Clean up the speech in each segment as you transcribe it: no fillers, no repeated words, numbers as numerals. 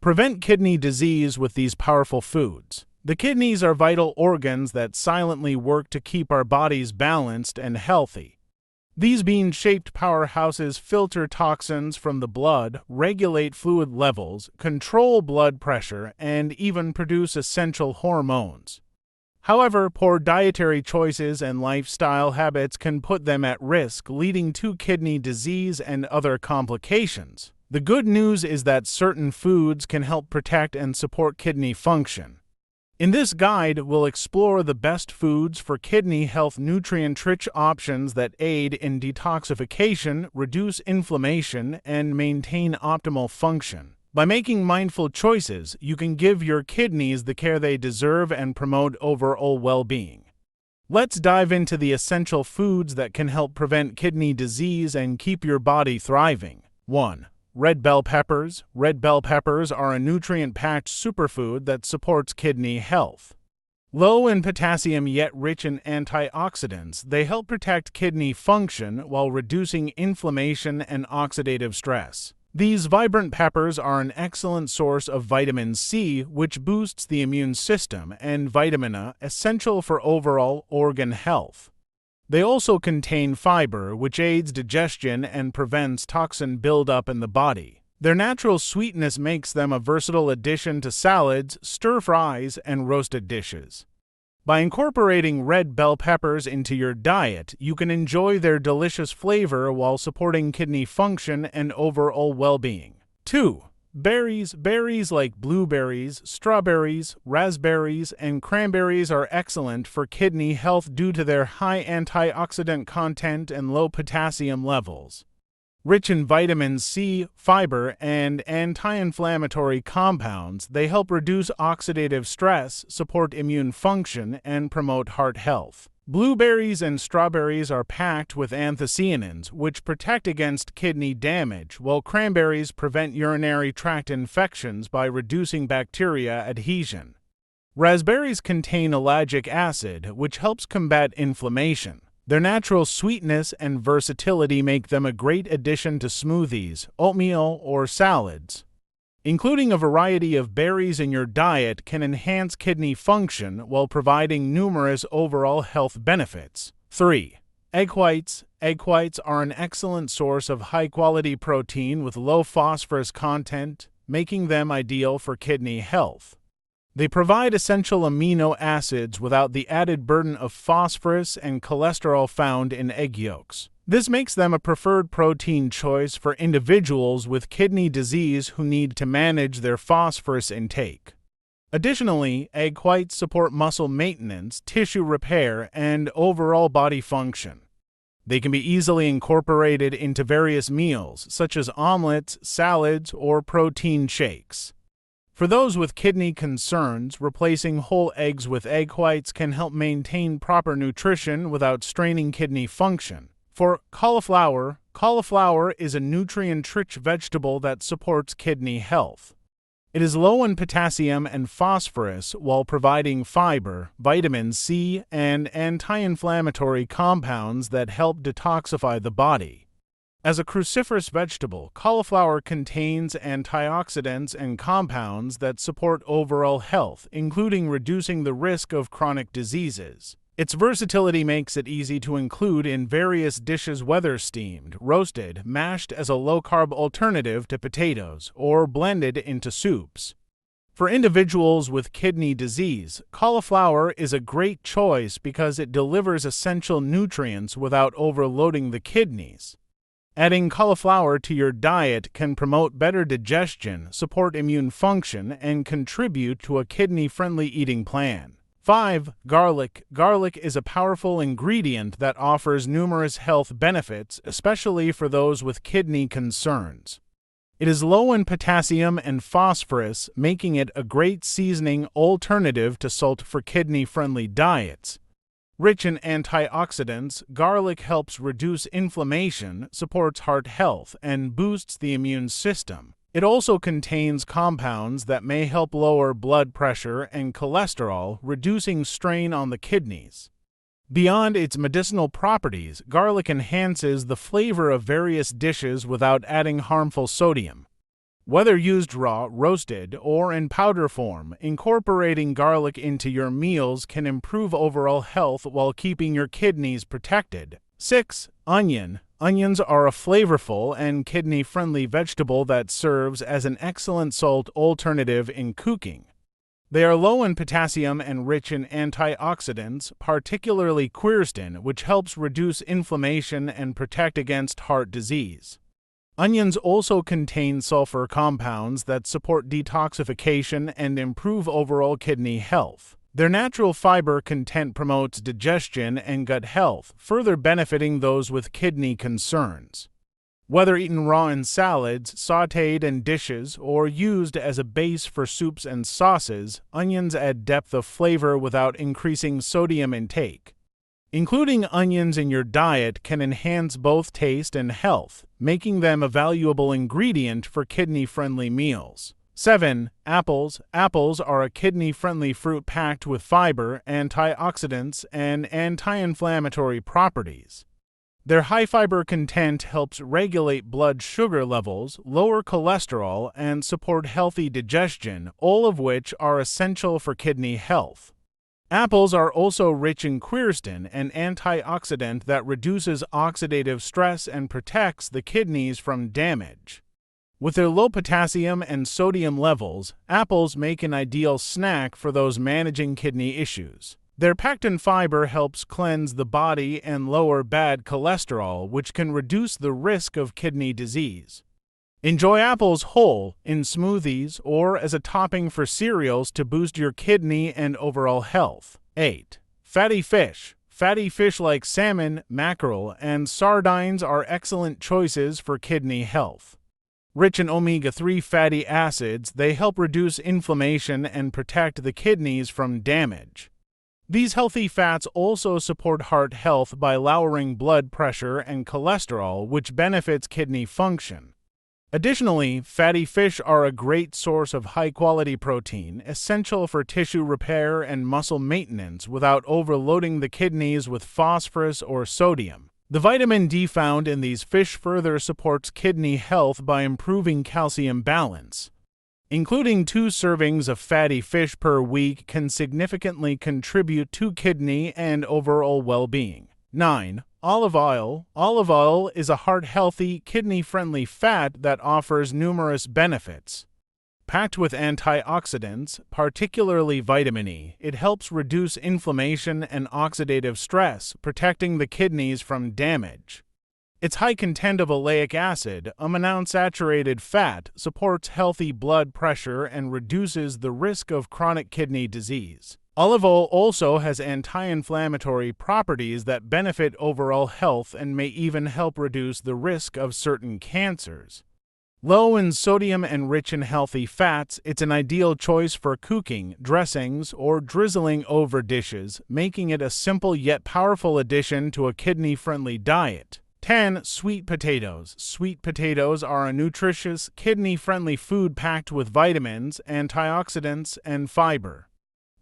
Prevent kidney disease with these powerful foods. The kidneys are vital organs that silently work to keep our bodies balanced and healthy. These bean-shaped powerhouses filter toxins from the blood, regulate fluid levels, control blood pressure, and even produce essential hormones. However, poor dietary choices and lifestyle habits can put them at risk, leading to kidney disease and other complications. The good news is that certain foods can help protect and support kidney function. In this guide, we'll explore the best foods for kidney health, nutrient-rich options that aid in detoxification, reduce inflammation, and maintain optimal function. By making mindful choices, you can give your kidneys the care they deserve and promote overall well-being. Let's dive into the essential foods that can help prevent kidney disease and keep your body thriving. 1. Red bell peppers. Red bell peppers are a nutrient-packed superfood that supports kidney health. Low in potassium yet rich in antioxidants, they help protect kidney function while reducing inflammation and oxidative stress. These vibrant peppers are an excellent source of vitamin C, which boosts the immune system, and vitamin A, essential for overall organ health. They also contain fiber, which aids digestion and prevents toxin buildup in the body. Their natural sweetness makes them a versatile addition to salads, stir-fries, and roasted dishes. By incorporating red bell peppers into your diet, you can enjoy their delicious flavor while supporting kidney function and overall well-being. 2. Berries. Berries like blueberries, strawberries, raspberries, and cranberries are excellent for kidney health due to their high antioxidant content and low potassium levels. Rich in vitamin C, fiber, and anti-inflammatory compounds, they help reduce oxidative stress, support immune function, and promote heart health. Blueberries and strawberries are packed with anthocyanins, which protect against kidney damage, while cranberries prevent urinary tract infections by reducing bacteria adhesion. Raspberries contain ellagic acid, which helps combat inflammation. Their natural sweetness and versatility make them a great addition to smoothies, oatmeal, or salads. Including a variety of berries in your diet can enhance kidney function while providing numerous overall health benefits. 3. Egg whites. Egg whites are an excellent source of high-quality protein with low phosphorus content, making them ideal for kidney health. They provide essential amino acids without the added burden of phosphorus and cholesterol found in egg yolks. This makes them a preferred protein choice for individuals with kidney disease who need to manage their phosphorus intake. Additionally, egg whites support muscle maintenance, tissue repair, and overall body function. They can be easily incorporated into various meals, such as omelets, salads, or protein shakes. For those with kidney concerns, replacing whole eggs with egg whites can help maintain proper nutrition without straining kidney function. For cauliflower, cauliflower is a nutrient-rich vegetable that supports kidney health. It is low in potassium and phosphorus while providing fiber, vitamin C, and anti-inflammatory compounds that help detoxify the body. As a cruciferous vegetable, cauliflower contains antioxidants and compounds that support overall health, including reducing the risk of chronic diseases. Its versatility makes it easy to include in various dishes, whether steamed, roasted, mashed as a low-carb alternative to potatoes, or blended into soups. For individuals with kidney disease, cauliflower is a great choice because it delivers essential nutrients without overloading the kidneys. Adding cauliflower to your diet can promote better digestion, support immune function, and contribute to a kidney-friendly eating plan. 5. Garlic. Garlic is a powerful ingredient that offers numerous health benefits, especially for those with kidney concerns. It is low in potassium and phosphorus, making it a great seasoning alternative to salt for kidney-friendly diets. Rich in antioxidants, garlic helps reduce inflammation, supports heart health, and boosts the immune system. It also contains compounds that may help lower blood pressure and cholesterol, reducing strain on the kidneys. Beyond its medicinal properties, garlic enhances the flavor of various dishes without adding harmful sodium. Whether used raw, roasted, or in powder form, incorporating garlic into your meals can improve overall health while keeping your kidneys protected. 6. Onion. Onions are a flavorful and kidney-friendly vegetable that serves as an excellent salt alternative in cooking. They are low in potassium and rich in antioxidants, particularly quercetin, which helps reduce inflammation and protect against heart disease. Onions also contain sulfur compounds that support detoxification and improve overall kidney health. Their natural fiber content promotes digestion and gut health, further benefiting those with kidney concerns. Whether eaten raw in salads, sautéed in dishes, or used as a base for soups and sauces, onions add depth of flavor without increasing sodium intake. Including onions in your diet can enhance both taste and health, making them a valuable ingredient for kidney-friendly meals. 7. Apples. Apples are a kidney-friendly fruit packed with fiber, antioxidants, and anti-inflammatory properties. Their high fiber content helps regulate blood sugar levels, lower cholesterol, and support healthy digestion, all of which are essential for kidney health. Apples are also rich in quercetin, an antioxidant that reduces oxidative stress and protects the kidneys from damage. With their low potassium and sodium levels, apples make an ideal snack for those managing kidney issues. Their pectin fiber helps cleanse the body and lower bad cholesterol, which can reduce the risk of kidney disease. Enjoy apples whole, in smoothies, or as a topping for cereals to boost your kidney and overall health. 8. Fatty fish. Fatty fish like salmon, mackerel, and sardines are excellent choices for kidney health. Rich in omega-3 fatty acids, they help reduce inflammation and protect the kidneys from damage. These healthy fats also support heart health by lowering blood pressure and cholesterol, which benefits kidney function. Additionally, fatty fish are a great source of high-quality protein, essential for tissue repair and muscle maintenance without overloading the kidneys with phosphorus or sodium. The vitamin D found in these fish further supports kidney health by improving calcium balance. Including 2 servings of fatty fish per week can significantly contribute to kidney and overall well-being. 9. Olive oil. Olive oil is a heart-healthy, kidney-friendly fat that offers numerous benefits. Packed with antioxidants, particularly vitamin E, it helps reduce inflammation and oxidative stress, protecting the kidneys from damage. Its high content of oleic acid, a monounsaturated fat, supports healthy blood pressure and reduces the risk of chronic kidney disease. Olive oil also has anti-inflammatory properties that benefit overall health and may even help reduce the risk of certain cancers. Low in sodium and rich in healthy fats, it's an ideal choice for cooking, dressings, or drizzling over dishes, making it a simple yet powerful addition to a kidney-friendly diet. 10. Sweet potatoes. Sweet potatoes are a nutritious, kidney-friendly food packed with vitamins, antioxidants, and fiber.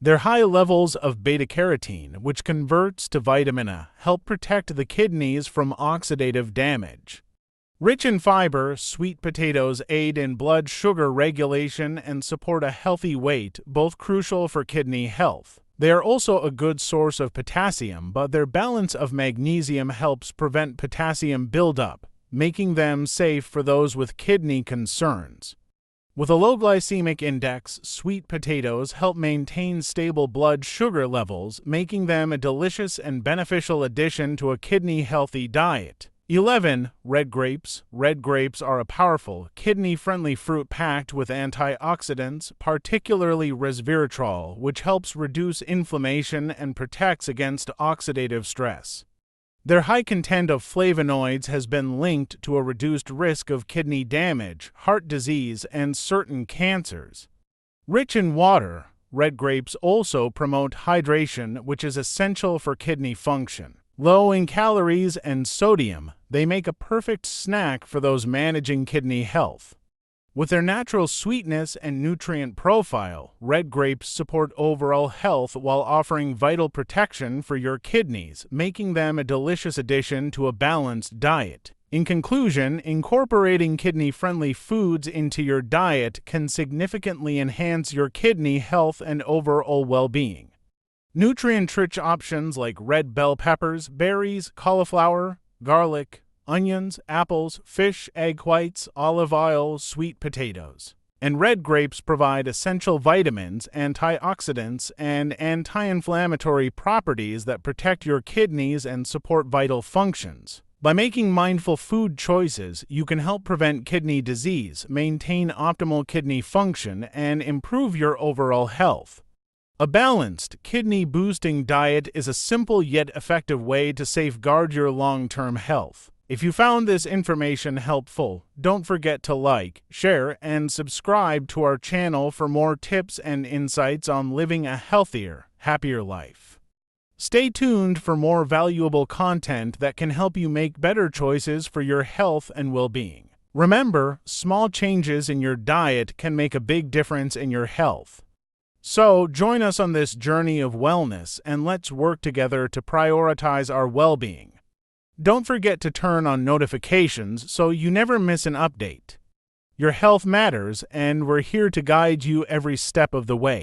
Their high levels of beta-carotene, which converts to vitamin A, help protect the kidneys from oxidative damage. Rich in fiber, sweet potatoes aid in blood sugar regulation and support a healthy weight, both crucial for kidney health. They are also a good source of potassium, but their balance of magnesium helps prevent potassium buildup, making them safe for those with kidney concerns. With a low glycemic index, sweet potatoes help maintain stable blood sugar levels, making them a delicious and beneficial addition to a kidney-healthy diet. 11. Red grapes. Red grapes are a powerful, kidney-friendly fruit packed with antioxidants, particularly resveratrol, which helps reduce inflammation and protects against oxidative stress. Their high content of flavonoids has been linked to a reduced risk of kidney damage, heart disease, and certain cancers. Rich in water, red grapes also promote hydration, which is essential for kidney function. Low in calories and sodium, they make a perfect snack for those managing kidney health. With their natural sweetness and nutrient profile, red grapes support overall health while offering vital protection for your kidneys, making them a delicious addition to a balanced diet. In conclusion, incorporating kidney-friendly foods into your diet can significantly enhance your kidney health and overall well-being. Nutrient-rich options like red bell peppers, berries, cauliflower, garlic, onions, apples, fish, egg whites, olive oil, sweet potatoes, and red grapes provide essential vitamins, antioxidants, and anti-inflammatory properties that protect your kidneys and support vital functions. By making mindful food choices, you can help prevent kidney disease, maintain optimal kidney function, and improve your overall health. A balanced, kidney-boosting diet is a simple yet effective way to safeguard your long-term health. If you found this information helpful, don't forget to like, share, and subscribe to our channel for more tips and insights on living a healthier, happier life. Stay tuned for more valuable content that can help you make better choices for your health and well-being. Remember, small changes in your diet can make a big difference in your health. So, join us on this journey of wellness and let's work together to prioritize our well-being. Don't forget to turn on notifications so you never miss an update. Your health matters, and we're here to guide you every step of the way.